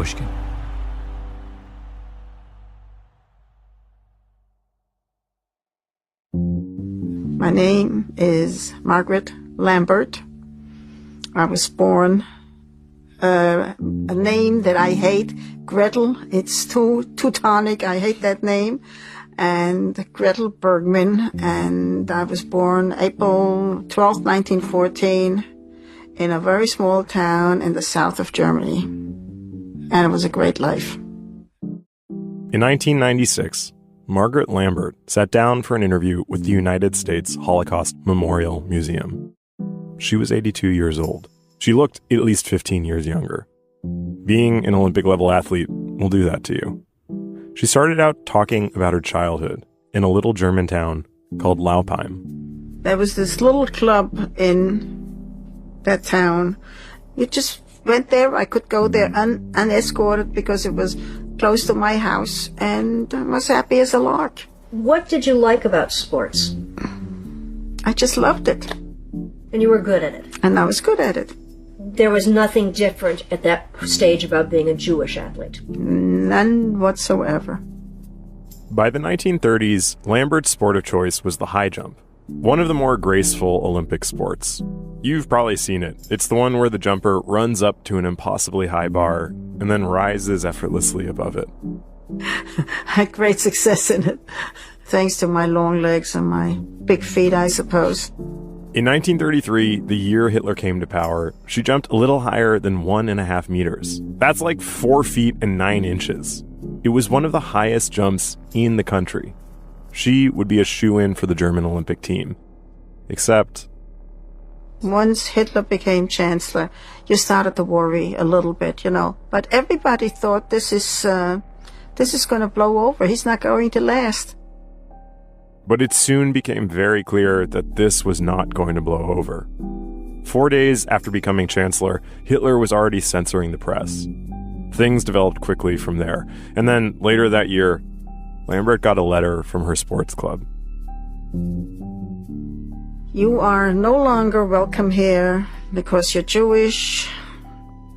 Pushkin. My name is Margaret Lambert. I was born a name that I hate, Gretel. It's too Teutonic. I hate that name. And Gretel Bergman. And I was born April 12th, 1914, in a very small town in the south of Germany. And it was a great life. In 1996, Margaret Lambert sat down for an interview with the United States Holocaust Memorial Museum. She was 82 years old. She looked at least 15 years younger. Being an Olympic-level athlete will do that to you. She started out talking about her childhood in a little German town called Laupheim. There was this little club in that town. You just went there. I could go there unescorted because it was close to my house, and I was happy as a lark. What did you like about sports? I just loved it. And you were good at it? And I was good at it. There was nothing different at that stage about being a Jewish athlete? None whatsoever. By the 1930s, Lambert's sport of choice was the high jump, one of the more graceful Olympic sports. You've probably seen it. It's the one where the jumper runs up to an impossibly high bar and then rises effortlessly above it. I had great success in it, thanks to my long legs and my big feet, I suppose. In 1933, the year Hitler came to power, she jumped a little higher than 1.5 meters. That's like 4 feet and 9 inches. It was one of the highest jumps in the country. She would be a shoo-in for the German Olympic team. Except, once Hitler became chancellor, you started to worry a little bit, But everybody thought this is going to blow over. He's not going to last. But it soon became very clear that this was not going to blow over. 4 days after becoming chancellor, Hitler was already censoring the press. Things developed quickly from there. And then later that year, Lambert got a letter from her sports club. You are no longer welcome here because you're Jewish.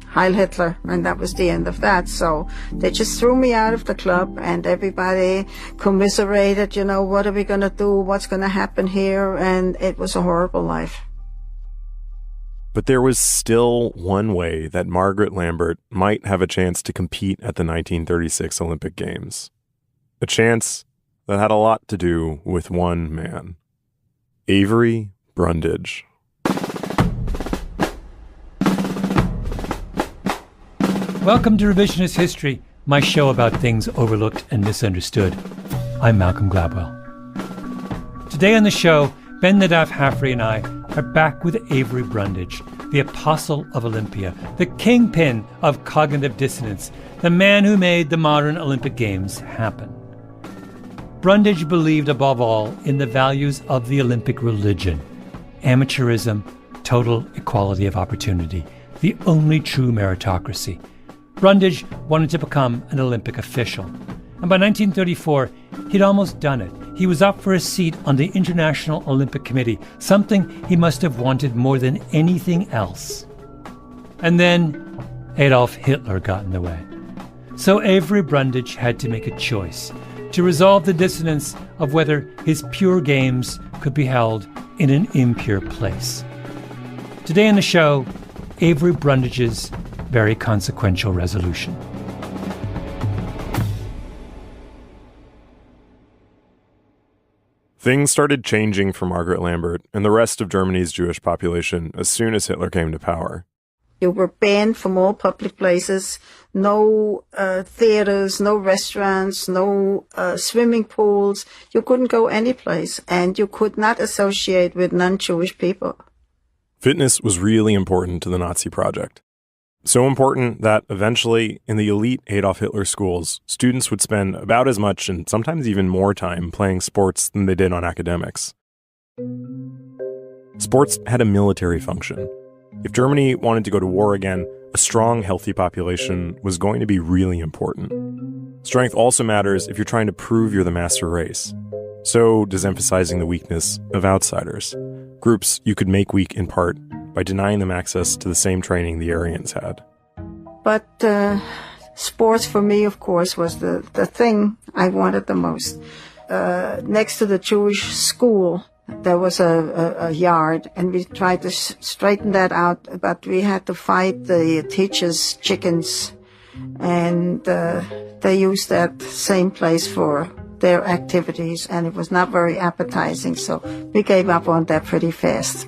Heil Hitler. And that was the end of that. So they just threw me out of the club, and everybody commiserated, what are we going to do? What's going to happen here? And it was a horrible life. But there was still one way that Margaret Lambert might have a chance to compete at the 1936 Olympic Games. A chance that had a lot to do with one man. Avery Brundage. Welcome to Revisionist History, my show about things overlooked and misunderstood. I'm Malcolm Gladwell. Today on the show, Ben Nadav Hafri and I are back with Avery Brundage, the apostle of Olympia, the kingpin of cognitive dissonance, the man who made the modern Olympic Games happen. Brundage believed above all in the values of the Olympic religion: amateurism, total equality of opportunity, the only true meritocracy. Brundage wanted to become an Olympic official. And by 1934, he'd almost done it. He was up for a seat on the International Olympic Committee, something he must have wanted more than anything else. And then Adolf Hitler got in the way. So Avery Brundage had to make a choice to resolve the dissonance of whether his pure games could be held in an impure place. Today on the show, Avery Brundage's very consequential resolution. Things started changing for Margaret Lambert and the rest of Germany's Jewish population as soon as Hitler came to power. You were banned from all public places, no theaters, no restaurants, no swimming pools. You couldn't go any place, and you could not associate with non-Jewish people. Fitness was really important to the Nazi project. So important that eventually, in the elite Adolf Hitler schools, students would spend about as much and sometimes even more time playing sports than they did on academics. Sports had a military function. If Germany wanted to go to war again, a strong, healthy population was going to be really important. Strength also matters if you're trying to prove you're the master race. So does emphasizing the weakness of outsiders, groups you could make weak in part by denying them access to the same training the Aryans had. But sports for me, of course, was the thing I wanted the most. Next to the Jewish school, there was a yard, and we tried to straighten that out, but we had to fight the teachers' chickens, and they used that same place for their activities, and it was not very appetizing, so we gave up on that pretty fast.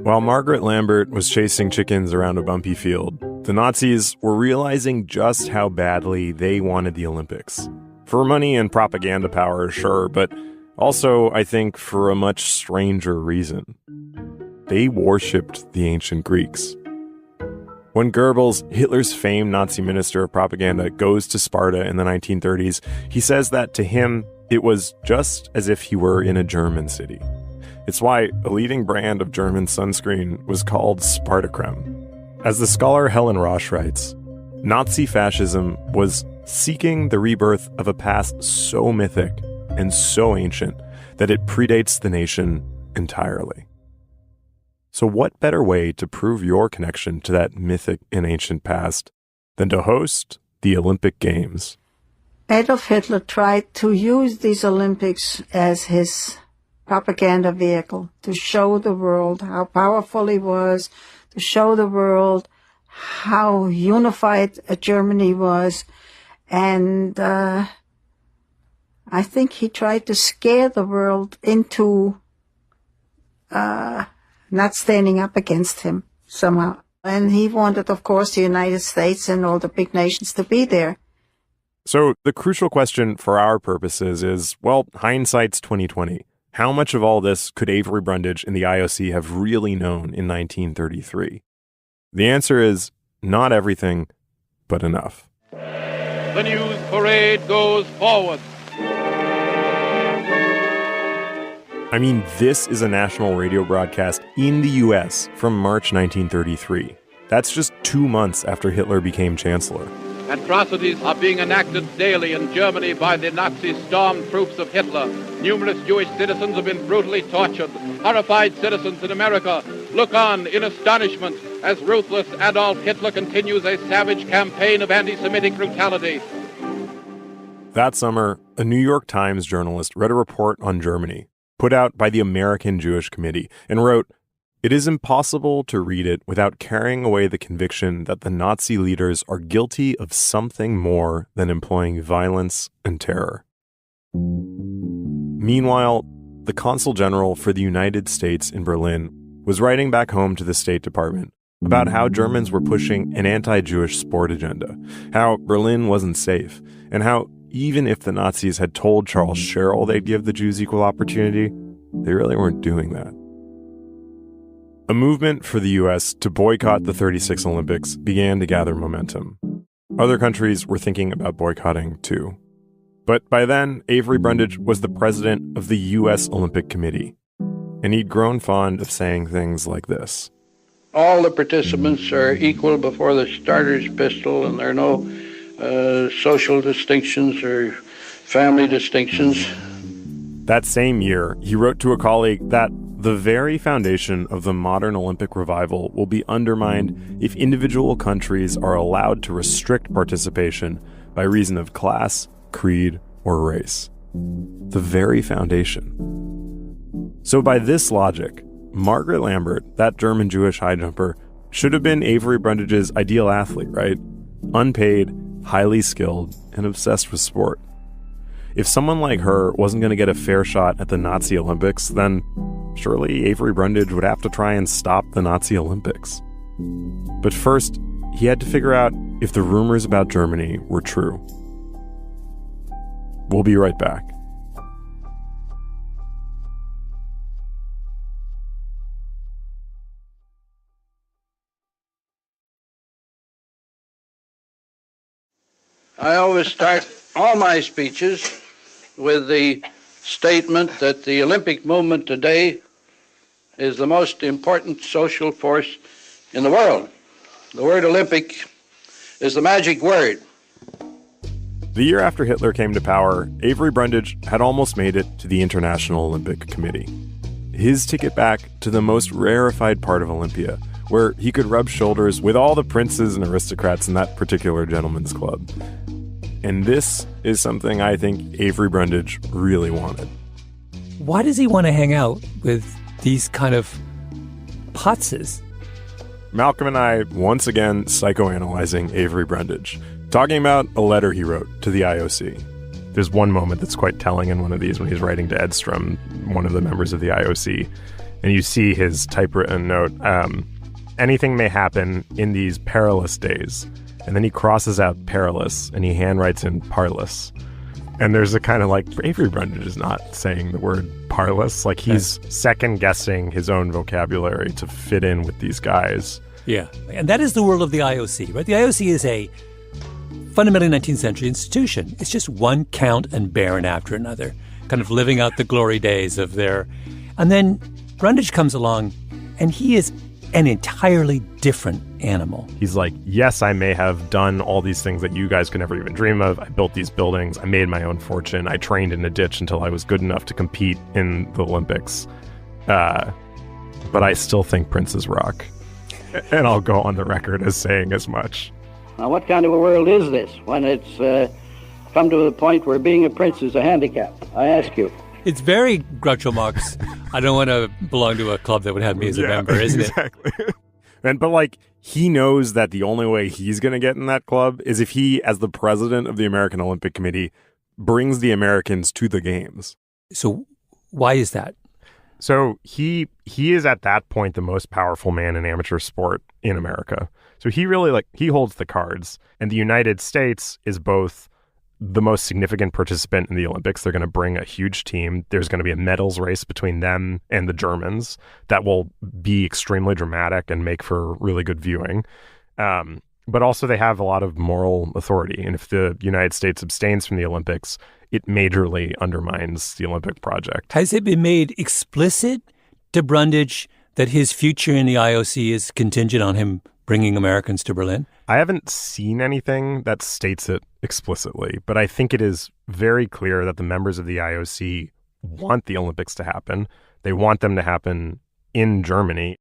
While Margaret Lambert was chasing chickens around a bumpy field, the Nazis were realizing just how badly they wanted the Olympics. For money and propaganda power, sure, but also, I think, for a much stranger reason. They worshipped the ancient Greeks. When Goebbels, Hitler's famed Nazi minister of propaganda, goes to Sparta in the 1930s, he says that to him, it was just as if he were in a German city. It's why a leading brand of German sunscreen was called Spartacreme. As the scholar Helen Rosch writes, Nazi fascism was seeking the rebirth of a past so mythic and so ancient that it predates the nation entirely. So what better way to prove your connection to that mythic and ancient past than to host the Olympic Games? Adolf Hitler tried to use these Olympics as his propaganda vehicle to show the world how powerful he was, to show the world how unified Germany was. And I think he tried to scare the world into not standing up against him somehow. And he wanted, of course, the United States and all the big nations to be there. So the crucial question for our purposes is, well, hindsight's 2020. How much of all this could Avery Brundage and the IOC have really known in 1933? The answer is not everything, but enough. The news parade goes forward. I mean, this is a national radio broadcast in the U.S. from March 1933. That's just 2 months after Hitler became chancellor. Atrocities are being enacted daily in Germany by the Nazi storm troops of Hitler. Numerous Jewish citizens have been brutally tortured. Horrified citizens in America look on in astonishment as ruthless Adolf Hitler continues a savage campaign of anti-Semitic brutality. That summer, a New York Times journalist read a report on Germany, put out by the American Jewish Committee, and wrote, "It is impossible to read it without carrying away the conviction that the Nazi leaders are guilty of something more than employing violence and terror." Meanwhile, the Consul General for the United States in Berlin was writing back home to the State Department about how Germans were pushing an anti-Jewish sport agenda, how Berlin wasn't safe, and how even if the Nazis had told Charles Scherl they'd give the Jews equal opportunity, they really weren't doing that. A movement for the U.S. to boycott the '36 Olympics began to gather momentum. Other countries were thinking about boycotting too. But by then, Avery Brundage was the president of the U.S. Olympic Committee, and he'd grown fond of saying things like this. All the participants are equal before the starter's pistol, and there are no social distinctions or family distinctions. That same year, he wrote to a colleague that the very foundation of the modern Olympic revival will be undermined if individual countries are allowed to restrict participation by reason of class, creed, or race. The very foundation. So by this logic, Margaret Lambert, that German Jewish high jumper, should have been Avery Brundage's ideal athlete, right? Unpaid, highly skilled, and obsessed with sport. If someone like her wasn't going to get a fair shot at the Nazi Olympics, then surely Avery Brundage would have to try and stop the Nazi Olympics. But first, he had to figure out if the rumors about Germany were true. We'll be right back. I always start all my speeches with the statement that the Olympic movement today is the most important social force in the world. The word Olympic is the magic word. The year after Hitler came to power, Avery Brundage had almost made it to the International Olympic Committee. His ticket back to the most rarefied part of Olympia where he could rub shoulders with all the princes and aristocrats in that particular gentleman's club. And this is something I think Avery Brundage really wanted. Why does he want to hang out with these kind of potzes? Malcolm and I, once again, psychoanalyzing Avery Brundage, talking about a letter he wrote to the IOC. There's one moment that's quite telling in one of these when he's writing to Edstrom, one of the members of the IOC, and you see his typewritten note, anything may happen in these perilous days. And then he crosses out perilous and he handwrites in parlous. And there's a kind of like, Avery Brundage is not saying the word parlous. Like he's second guessing his own vocabulary to fit in with these guys. Yeah. And that is the world of the IOC, right? The IOC is a fundamentally 19th century institution. It's just one count and baron after another, kind of living out the glory days of their... And then Brundage comes along and he is an entirely different animal. He's like, yes, I may have done all these things that you guys could never even dream of. I built these buildings. I made my own fortune. I trained in a ditch until I was good enough to compete in the Olympics. But I still think princes rock. And I'll go on the record as saying as much. Now, what kind of a world is this when it's come to the point where being a prince is a handicap? I ask you. It's very Groucho Marx. I don't want to belong to a club that would have me as a member, isn't exactly. But like, he knows that the only way he's going to get in that club is if he, as the president of the American Olympic Committee, brings the Americans to the games. So why is that? So he is at that point the most powerful man in amateur sport in America. So he really he holds the cards. And the United States is both the most significant participant in the Olympics. They're going to bring a huge team. There's going to be a medals race between them and the Germans that will be extremely dramatic and make for really good viewing. But also they have a lot of moral authority. And if the United States abstains from the Olympics, it majorly undermines the Olympic project. Has it been made explicit to Brundage that his future in the IOC is contingent on him bringing Americans to Berlin? I haven't seen anything that states it explicitly, but I think it is very clear that the members of the IOC want the Olympics to happen. They want them to happen in Germany.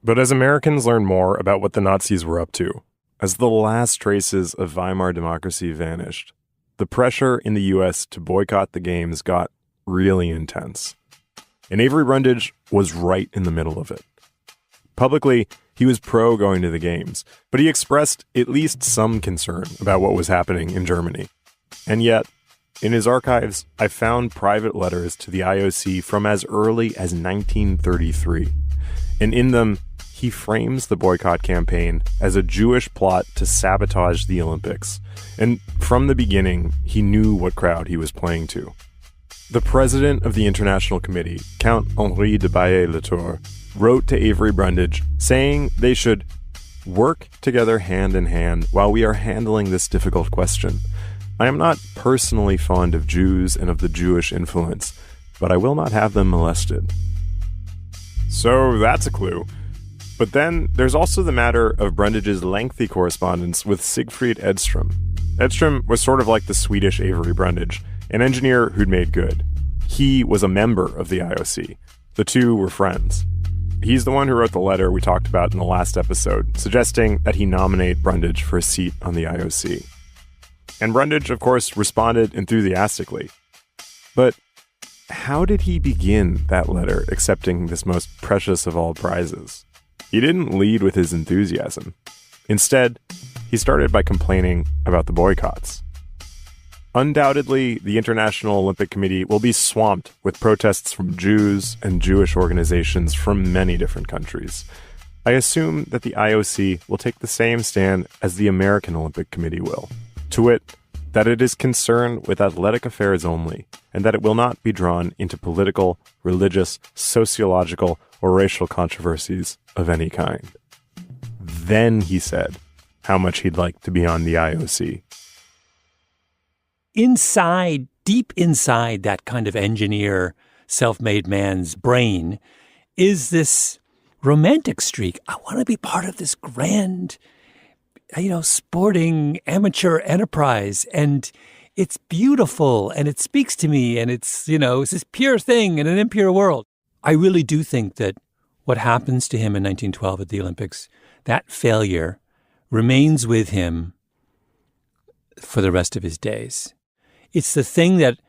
But as Americans learn more about what the Nazis were up to, as the last traces of Weimar democracy vanished, the pressure in the U.S. to boycott the games got really intense. And Avery Brundage was right in the middle of it. Publicly, he was pro going to the games, but he expressed at least some concern about what was happening in Germany. And yet, in his archives, I found private letters to the IOC from as early as 1933. And in them, he frames the boycott campaign as a Jewish plot to sabotage the Olympics. And from the beginning, he knew what crowd he was playing to. The president of the International Committee, Count Henri de Baillet-Latour, wrote to Avery Brundage saying they should work together hand in hand while we are handling this difficult question. I am not personally fond of Jews and of the Jewish influence, but I will not have them molested. So that's a clue. But then there's also the matter of Brundage's lengthy correspondence with Siegfried Edstrom. Edstrom was sort of like the Swedish Avery Brundage, an engineer who'd made good. He was a member of the IOC. The two were friends. He's the one who wrote the letter we talked about in the last episode, suggesting that he nominate Brundage for a seat on the IOC. And Brundage, of course, responded enthusiastically. But how did he begin that letter accepting this most precious of all prizes? He didn't lead with his enthusiasm. Instead, he started by complaining about the boycotts. Undoubtedly, the International Olympic Committee will be swamped with protests from Jews and Jewish organizations from many different countries. I assume that the IOC will take the same stand as the American Olympic Committee will, to wit, that it is concerned with athletic affairs only, and that it will not be drawn into political, religious, sociological, or racial controversies of any kind. Then he said how much he'd like to be on the IOC. Inside, deep inside that kind of engineer, self-made man's brain is this romantic streak. I want to be part of this grand, sporting amateur enterprise. And it's beautiful and it speaks to me and it's this pure thing in an impure world. I really do think that what happens to him in 1912 at the Olympics, that failure remains with him for the rest of his days. It's the thing that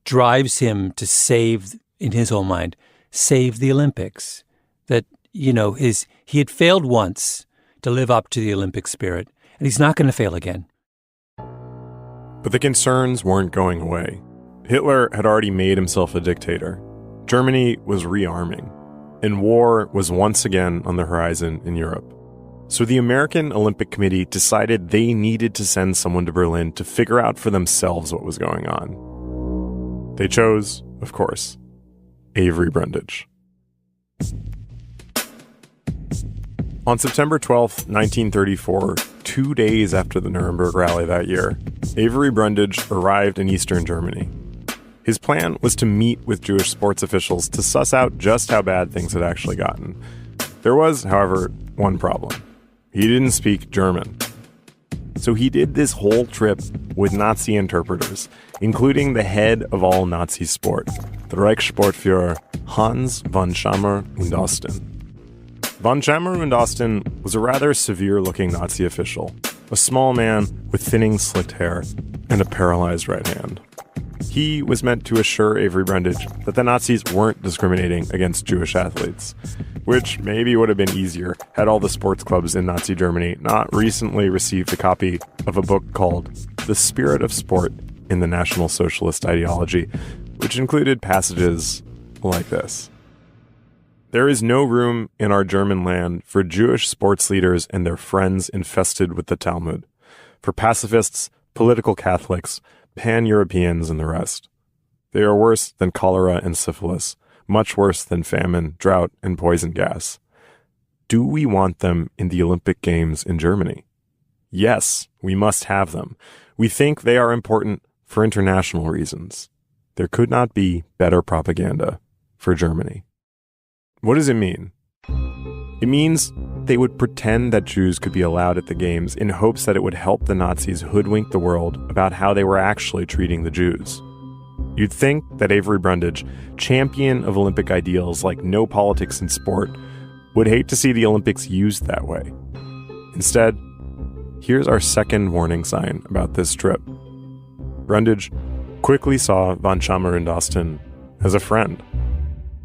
drives him to save, in his own mind, save the Olympics. That, he had failed once to live up to the Olympic spirit, and he's not going to fail again. But the concerns weren't going away. Hitler had already made himself a dictator. Germany was rearming, and war was once again on the horizon in Europe. So the American Olympic Committee decided they needed to send someone to Berlin to figure out for themselves what was going on. They chose, of course, Avery Brundage. On September 12th, 1934, 2 days after the Nuremberg rally that year, Avery Brundage arrived in Eastern Germany. His plan was to meet with Jewish sports officials to suss out just how bad things had actually gotten. There was, however, one problem. He didn't speak German. So he did this whole trip with Nazi interpreters, including the head of all Nazi sport, the Reichssportführer Hans von Schammer und Osten. Von Schammer und Osten was a rather severe-looking Nazi official, a small man with thinning slicked hair and a paralyzed right hand. He was meant to assure Avery Brundage that the Nazis weren't discriminating against Jewish athletes, which maybe would have been easier had all the sports clubs in Nazi Germany not recently received a copy of a book called The Spirit of Sport in the National Socialist Ideology, which included passages like this. There is no room in our German land for Jewish sports leaders and their friends infested with the Talmud, for pacifists, political Catholics, Pan-Europeans, and the rest. They are worse than cholera and syphilis, much worse than famine, drought, and poison gas. Do we want them in the Olympic Games in Germany? Yes, we must have them. We think they are important for international reasons. There could not be better propaganda for Germany. What does it mean? It means they would pretend that Jews could be allowed at the Games in hopes that it would help the Nazis hoodwink the world about how they were actually treating the Jews. You'd think that Avery Brundage, champion of Olympic ideals like no politics in sport, would hate to see the Olympics used that way. Instead, here's our second warning sign about this trip. Brundage quickly saw von Schammer und Osten as a friend.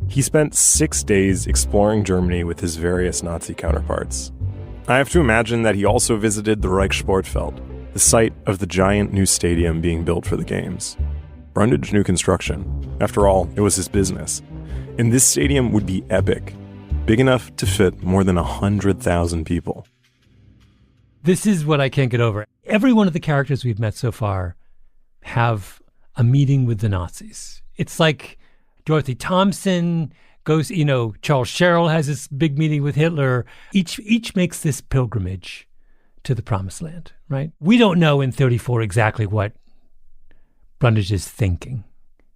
He spent 6 days exploring Germany with his various Nazi counterparts. I have to imagine that he also visited the Reichssportfeld, the site of the giant new stadium being built for the Games. Brundage knew construction. After all, it was his business. And this stadium would be epic, big enough to fit more than 100,000 people. This is what I can't get over. Every one of the characters we've met so far have a meeting with the Nazis. It's like Dorothy Thompson goes, Charles Sherrill has this big meeting with Hitler. Each makes this pilgrimage to the promised land, right? We don't know in 34 exactly what Brundage is thinking.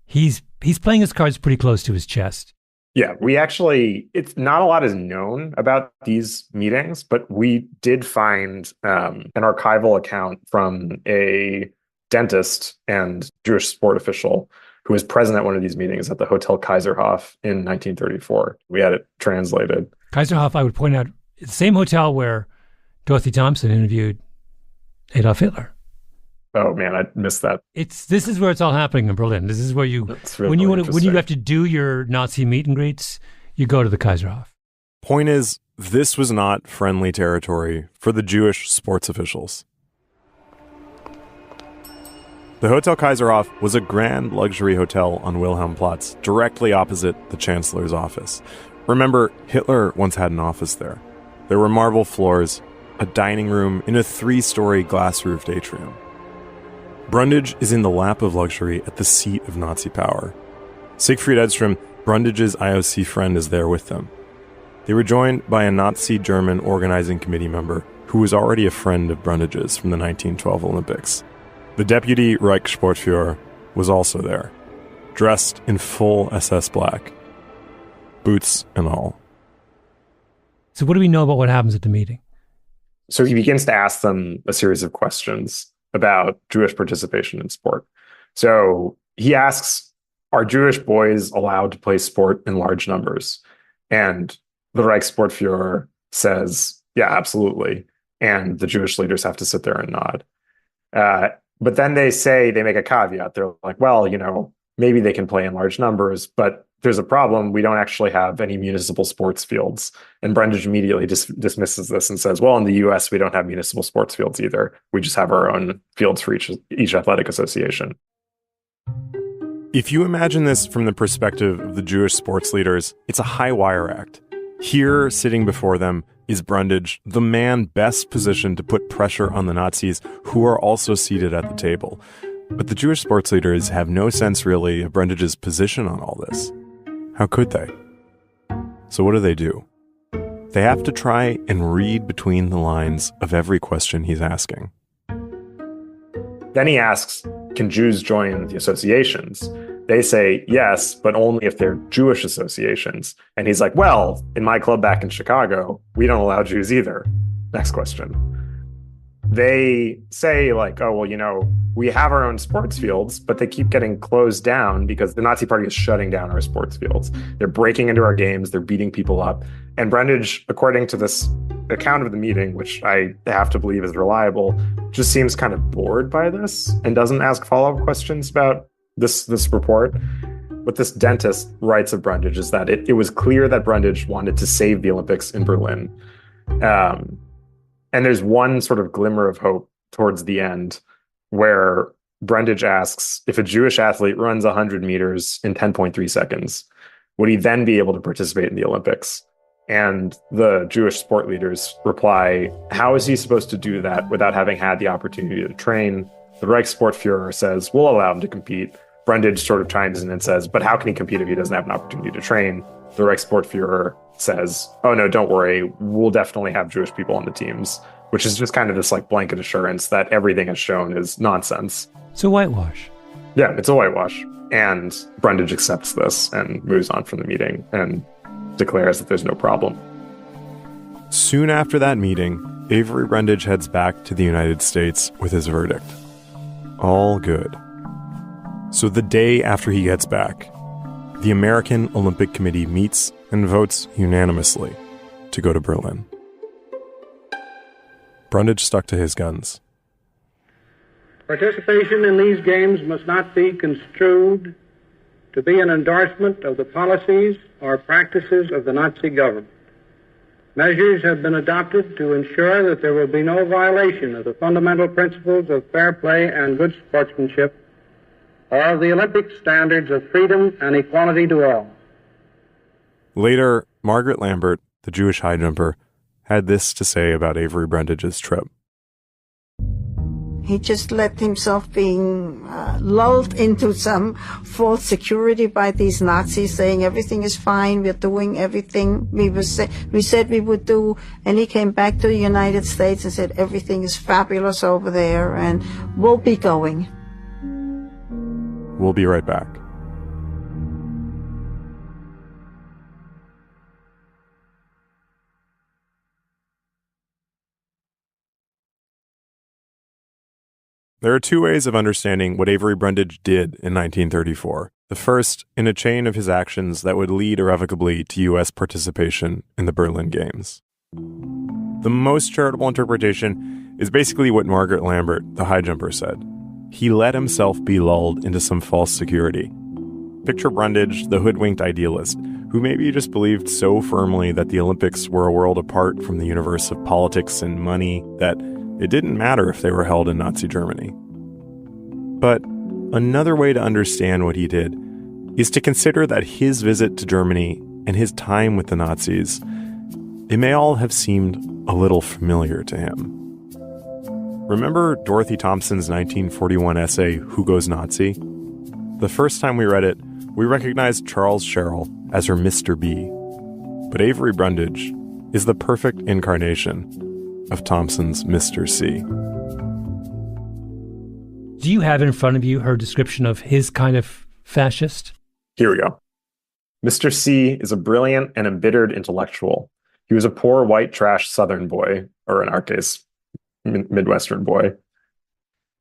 He's playing his cards pretty close to his chest. Yeah, it's not a lot is known about these meetings, but we did find an archival account from a dentist and Jewish sport official who was present at one of these meetings at the Hotel Kaiserhof in 1934. We had it translated. Kaiserhof, I would point out, the same hotel where Dorothy Thompson interviewed Adolf Hitler. Oh man, I missed that. This is where it's all happening in Berlin. This is where when you have to do your Nazi meet and greets, you go to the Kaiserhof. Point is, this was not friendly territory for the Jewish sports officials. The Hotel Kaiserhof was a grand luxury hotel on Wilhelmplatz, directly opposite the Chancellor's office. Remember, Hitler once had an office there. There were marble floors, a dining room in a 3-story glass-roofed atrium. Brundage is in the lap of luxury at the seat of Nazi power. Siegfried Edstrom, Brundage's IOC friend, is there with them. They were joined by a Nazi German organizing committee member who was already a friend of Brundage's from the 1912 Olympics. The deputy Reichssportführer was also there, dressed in full SS black, boots and all. So what do we know about what happens at the meeting? So he begins to ask them a series of questions about Jewish participation in sport. So he asks, are Jewish boys allowed to play sport in large numbers? And the Reichssportführer says, yeah, absolutely. And the Jewish leaders have to sit there and nod. But then they make a caveat. They're like, well, maybe they can play in large numbers, but there's a problem. We don't actually have any municipal sports fields. And Brundage immediately dismisses this and says, well, in the US, we don't have municipal sports fields either. We just have our own fields for each athletic association. If you imagine this from the perspective of the Jewish sports leaders, it's a high wire act. Here, sitting before them, is Brundage, the man best positioned to put pressure on the Nazis, who are also seated at the table. But the Jewish sports leaders have no sense, really, of Brundage's position on all this. How could they? So what do? They have to try and read between the lines of every question he's asking. Then he asks, can Jews join the associations? They say yes, but only if they're Jewish associations. And he's like, well, in my club back in Chicago, we don't allow Jews either. Next question. They say like, oh, well, we have our own sports fields, but they keep getting closed down because the Nazi Party is shutting down our sports fields. They're breaking into our games. They're beating people up. And Brundage, according to this account of the meeting, which I have to believe is reliable, just seems kind of bored by this and doesn't ask follow-up questions about this report. What this dentist writes of Brundage is that it was clear that Brundage wanted to save the Olympics in Berlin. And there's one sort of glimmer of hope towards the end where Brundage asks, if a Jewish athlete runs 100 meters in 10.3 seconds, would he then be able to participate in the Olympics? And the Jewish sport leaders reply, how is he supposed to do that without having had the opportunity to train? The Reichssportführer says, we'll allow him to compete. Brundage sort of chimes in and says, but how can he compete if he doesn't have an opportunity to train? The Reichssportführer says, oh no, don't worry, we'll definitely have Jewish people on the teams, which is just kind of this like blanket assurance that everything it's shown is nonsense. It's a whitewash. Yeah, it's a whitewash. And Brundage accepts this and moves on from the meeting and declares that there's no problem. Soon after that meeting, Avery Brundage heads back to the United States with his verdict. All good. So the day after he gets back, the American Olympic Committee meets and votes unanimously to go to Berlin. Brundage stuck to his guns. Participation in these games must not be construed to be an endorsement of the policies or practices of the Nazi government. Measures have been adopted to ensure that there will be no violation of the fundamental principles of fair play and good sportsmanship, or of the Olympic standards of freedom and equality to all. Later, Margaret Lambert, the Jewish high jumper, had this to say about Avery Brundage's trip. He just let himself being lulled into some false security by these Nazis saying everything is fine, we're doing everything we said we would do. And he came back to the United States and said everything is fabulous over there and we'll be going. We'll be right back. There are two ways of understanding what Avery Brundage did in 1934. The first, in a chain of his actions that would lead irrevocably to U.S. participation in the Berlin Games. The most charitable interpretation is basically what Margaret Lambert, the high jumper, said. He let himself be lulled into some false security. Picture Brundage, the hoodwinked idealist, who maybe just believed so firmly that the Olympics were a world apart from the universe of politics and money that it didn't matter if they were held in Nazi Germany. But another way to understand what he did is to consider that his visit to Germany and his time with the Nazis, it may all have seemed a little familiar to him. Remember Dorothy Thompson's 1941 essay, Who Goes Nazi? The first time we read it, we recognized Charles Sherrill as her Mr. B. But Avery Brundage is the perfect incarnation of Thompson's Mr. C. Do you have in front of you her description of his kind of fascist? Here we go. Mr. C is a brilliant and embittered intellectual. He was a poor white trash Southern boy, or in our case, Midwestern boy.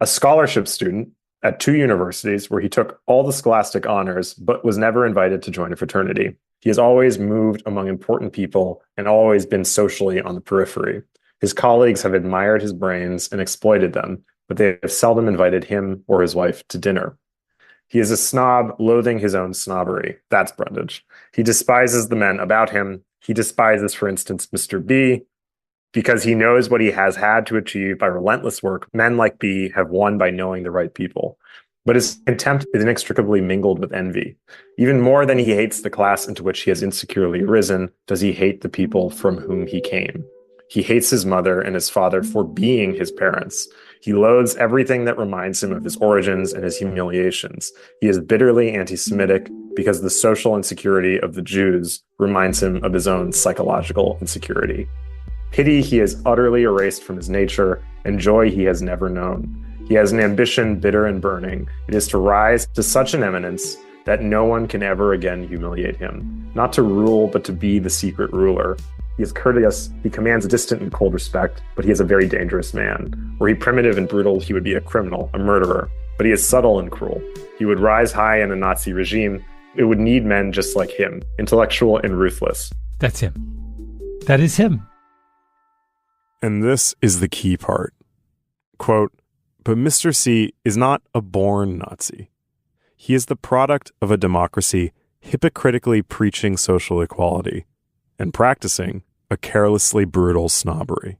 A scholarship student at 2 universities where he took all the scholastic honors but was never invited to join a fraternity. He has always moved among important people and always been socially on the periphery. His colleagues have admired his brains and exploited them, but they have seldom invited him or his wife to dinner. He is a snob, loathing his own snobbery. That's Brundage. He despises the men about him. He despises, for instance, Mr. B, because he knows what he has had to achieve by relentless work. Men like B have won by knowing the right people. But his contempt is inextricably mingled with envy. Even more than he hates the class into which he has insecurely risen, does he hate the people from whom he came. He hates his mother and his father for being his parents. He loathes everything that reminds him of his origins and his humiliations. He is bitterly anti-Semitic because the social insecurity of the Jews reminds him of his own psychological insecurity. Pity he has utterly erased from his nature, and joy he has never known. He has an ambition bitter and burning. It is to rise to such an eminence that no one can ever again humiliate him. Not to rule, but to be the secret ruler. He is courteous, he commands distant and cold respect, but he is a very dangerous man. Were he primitive and brutal, he would be a criminal, a murderer. But he is subtle and cruel. He would rise high in a Nazi regime. It would need men just like him, intellectual and ruthless. That's him. That is him. And this is the key part. Quote, but Mr. C is not a born Nazi. He is the product of a democracy hypocritically preaching social equality and practicing a carelessly brutal snobbery.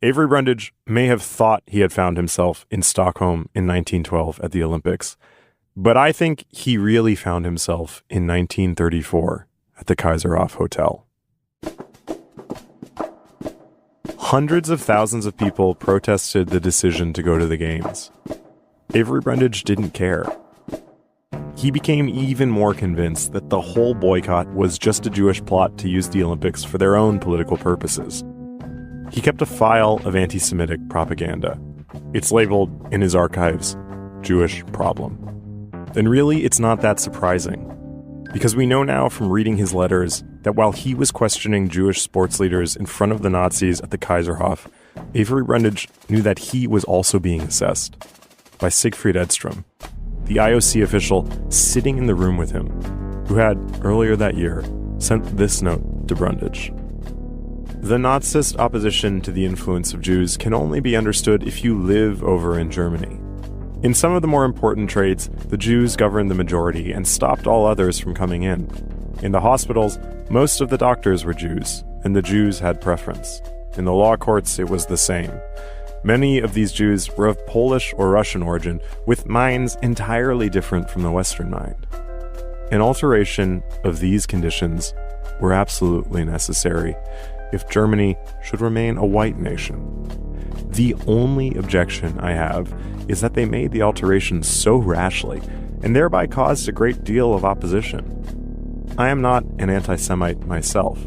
Avery Brundage may have thought he had found himself in Stockholm in 1912 at the Olympics, but I think he really found himself in 1934 at the Kaiserhof Hotel. Hundreds of thousands of people protested the decision to go to the games. Avery Brundage didn't care. He became even more convinced that the whole boycott was just a Jewish plot to use the Olympics for their own political purposes. He kept a file of anti-Semitic propaganda. It's labeled in his archives, Jewish Problem. And really, it's not that surprising, because we know now from reading his letters that while he was questioning Jewish sports leaders in front of the Nazis at the Kaiserhof, Avery Brundage knew that he was also being assessed by Siegfried Edstrom, the IOC official sitting in the room with him, who had, earlier that year, sent this note to Brundage. The Nazist opposition to the influence of Jews can only be understood if you live over in Germany. In some of the more important trades, the Jews governed the majority and stopped all others from coming in. In the hospitals, most of the doctors were Jews, and the Jews had preference. In the law courts, it was the same. Many of these Jews were of Polish or Russian origin, with minds entirely different from the Western mind. An alteration of these conditions were absolutely necessary if Germany should remain a white nation. The only objection I have is that they made the alteration so rashly, and thereby caused a great deal of opposition. I am not an anti-Semite myself.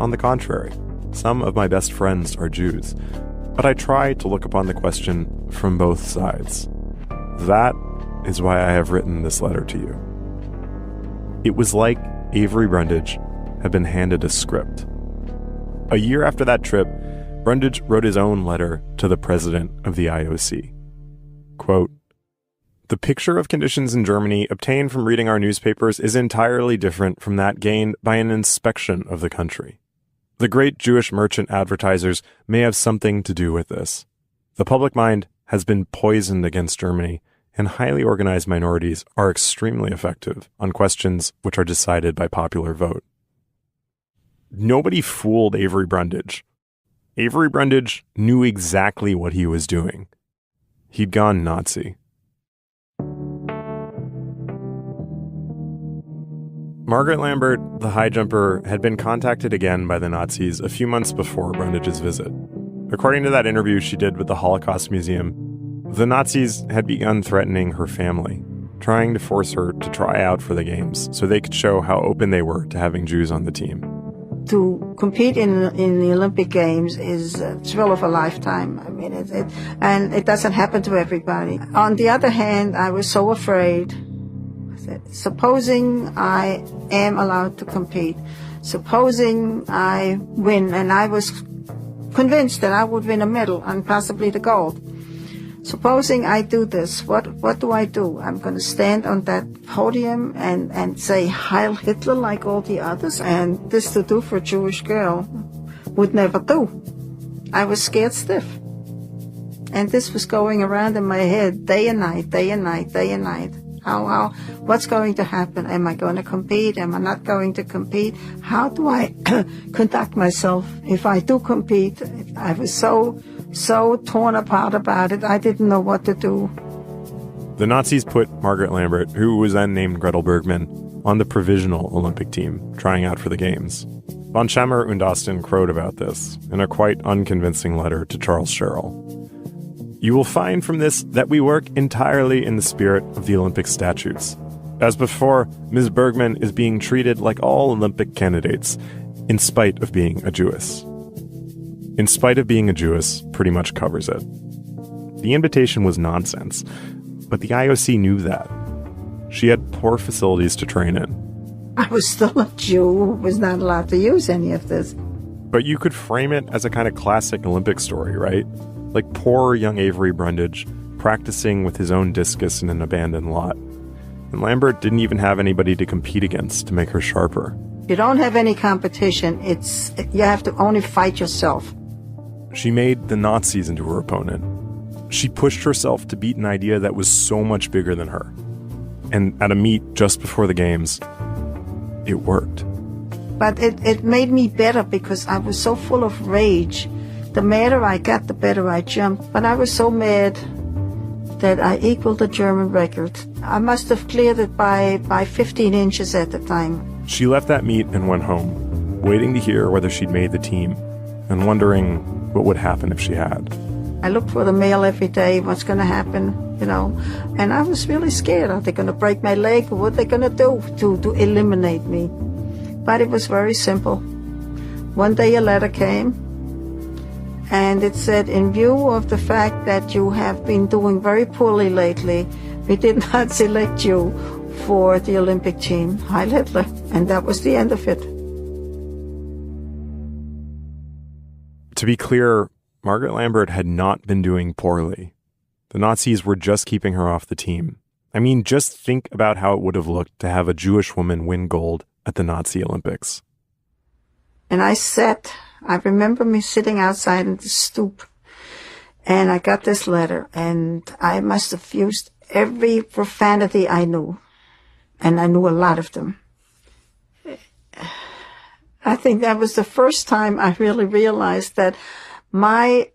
On the contrary, some of my best friends are Jews, but I try to look upon the question from both sides. That is why I have written this letter to you. It was like Avery Brundage had been handed a script. A year after that trip, Brundage wrote his own letter to the president of the IOC. Quote, the picture of conditions in Germany obtained from reading our newspapers is entirely different from that gained by an inspection of the country. The great Jewish merchant advertisers may have something to do with this. The public mind has been poisoned against Germany, and highly organized minorities are extremely effective on questions which are decided by popular vote. Nobody fooled Avery Brundage. Avery Brundage knew exactly what he was doing. He'd gone Nazi. Margaret Lambert, the high jumper, had been contacted again by the Nazis a few months before Brundage's visit. According to that interview she did with the Holocaust Museum, the Nazis had begun threatening her family, trying to force her to try out for the games so they could show how open they were to having Jews on the team. To compete in the Olympic Games is a thrill of a lifetime. I mean, it doesn't happen to everybody. On the other hand, I was so afraid. Supposing I am allowed to compete, supposing I win, and I was convinced that I would win a medal and possibly the gold. Supposing I do this, what do I do? I'm going to stand on that podium and say Heil Hitler like all the others, and this to do for a Jewish girl would never do. I was scared stiff. And this was going around in my head day and night, day and night, day and night. What's going to happen? Am I going to compete? Am I not going to compete? How do I conduct myself if I do compete? I was so torn apart about it, I didn't know what to do. The Nazis put Margaret Lambert, who was then named Gretel Bergman, on the provisional Olympic team, trying out for the Games. Von Schemmer und Osten crowed about this in a quite unconvincing letter to Charles Sherrill. You will find from this that we work entirely in the spirit of the Olympic statutes. As before, Ms. Bergman is being treated like all Olympic candidates, in spite of being a Jewess. In spite of being a Jewess pretty much covers it. The invitation was nonsense, but the IOC knew that. She had poor facilities to train in. I was still a Jew who was not allowed to use any of this. But you could frame it as a kind of classic Olympic story, right? Like poor young Avery Brundage practicing with his own discus in an abandoned lot. And Lambert didn't even have anybody to compete against to make her sharper. You don't have any competition. You have to only fight yourself. She made the Nazis into her opponent. She pushed herself to beat an idea that was so much bigger than her. And at a meet just before the Games, it worked. But it made me better because I was so full of rage. The madder I got, the better I jumped. But I was so mad that I equaled the German record. I must have cleared it by 15 inches at the time. She left that meet and went home, waiting to hear whether she'd made the team, and wondering what would happen if she had. I looked for the mail every day, what's going to happen, and I was really scared. Are they going to break my leg? What are they going to do to eliminate me? But it was very simple. One day a letter came, and it said, in view of the fact that you have been doing very poorly lately, we did not select you for the Olympic team, Heil Hitler. And that was the end of it. To be clear, Margaret Lambert had not been doing poorly. The Nazis were just keeping her off the team. I mean, just think about how it would have looked to have a Jewish woman win gold at the Nazi Olympics. And I remember me sitting outside in the stoop, and I got this letter, and I must have used every profanity I knew, and I knew a lot of them. I think that was the first time I really realized that my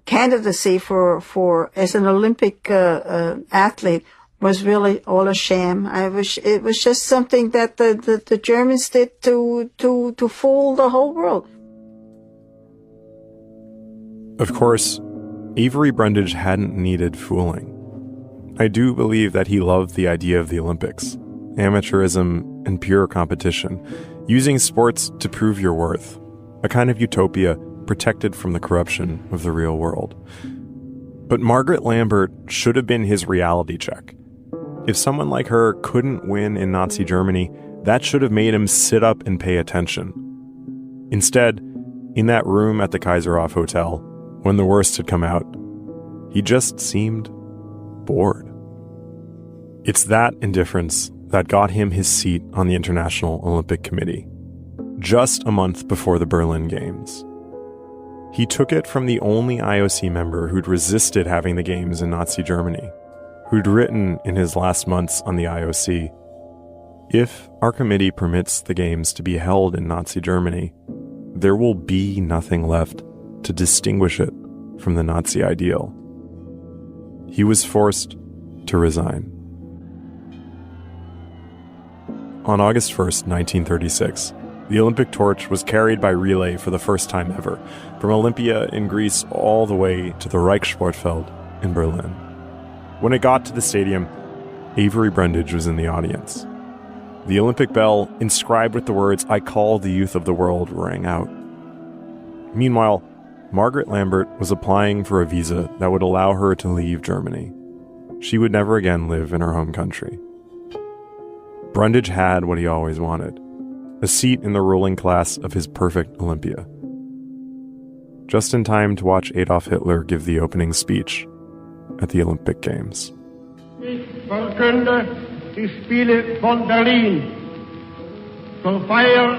candidacy for as an Olympic athlete was really all a sham. It was just something that the Germans did to fool the whole world. Of course, Avery Brundage hadn't needed fooling. I do believe that he loved the idea of the Olympics, amateurism and pure competition, using sports to prove your worth, a kind of utopia protected from the corruption of the real world. But Margaret Lambert should have been his reality check. If someone like her couldn't win in Nazi Germany, that should have made him sit up and pay attention. Instead, in that room at the Kaiserhof Hotel, when the worst had come out, he just seemed bored. It's that indifference that got him his seat on the International Olympic Committee, just a month before the Berlin Games. He took it from the only IOC member who'd resisted having the Games in Nazi Germany, who'd written in his last months on the IOC, "If our committee permits the Games to be held in Nazi Germany, there will be nothing left to distinguish it from the Nazi ideal." He was forced to resign. On August 1st, 1936, the Olympic torch was carried by relay for the first time ever, from Olympia in Greece all the way to the Reichssportfeld in Berlin. When it got to the stadium, Avery Brundage was in the audience. The Olympic bell, inscribed with the words, "I call the youth of the world," rang out. Meanwhile, Margaret Lambert was applying for a visa that would allow her to leave Germany. She would never again live in her home country. Brundage had what he always wanted, a seat in the ruling class of his perfect Olympia. Just in time to watch Adolf Hitler give the opening speech at the Olympic Games. Ich verkünde die Spiele von Berlin zur Feier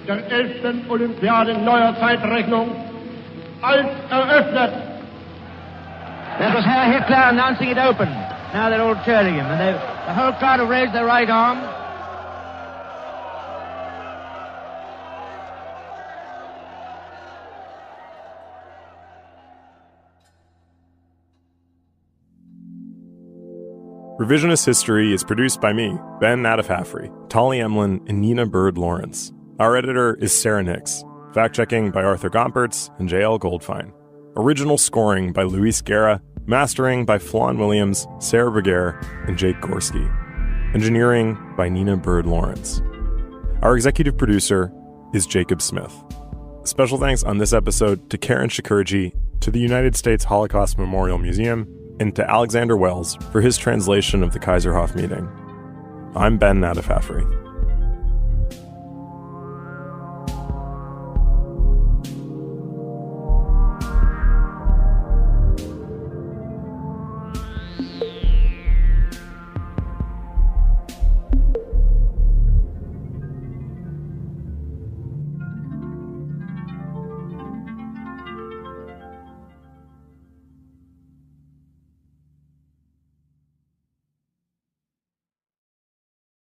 der 11. Olympiade neuer Zeitrechnung als eröffnet. That was Herr Hitler announcing it open. Now they're all cheering him, and the whole crowd have raised their right arm. Revisionist History is produced by me, Ben Nadif-Hafrey, Tolly Emlin, and Nina Bird Lawrence. Our editor is Sarah Nix. Fact-checking by Arthur Gompertz and J.L. Goldfein. Original scoring by Luis Guerra. Mastering by Flan Williams, Sarah Berger, and Jake Gorski. Engineering by Nina Bird Lawrence. Our executive producer is Jacob Smith. Special thanks on this episode to Karen Shakurji, to the United States Holocaust Memorial Museum, and to Alexander Wells for his translation of the Kaiserhof meeting. I'm Ben Nadif-Hafrey.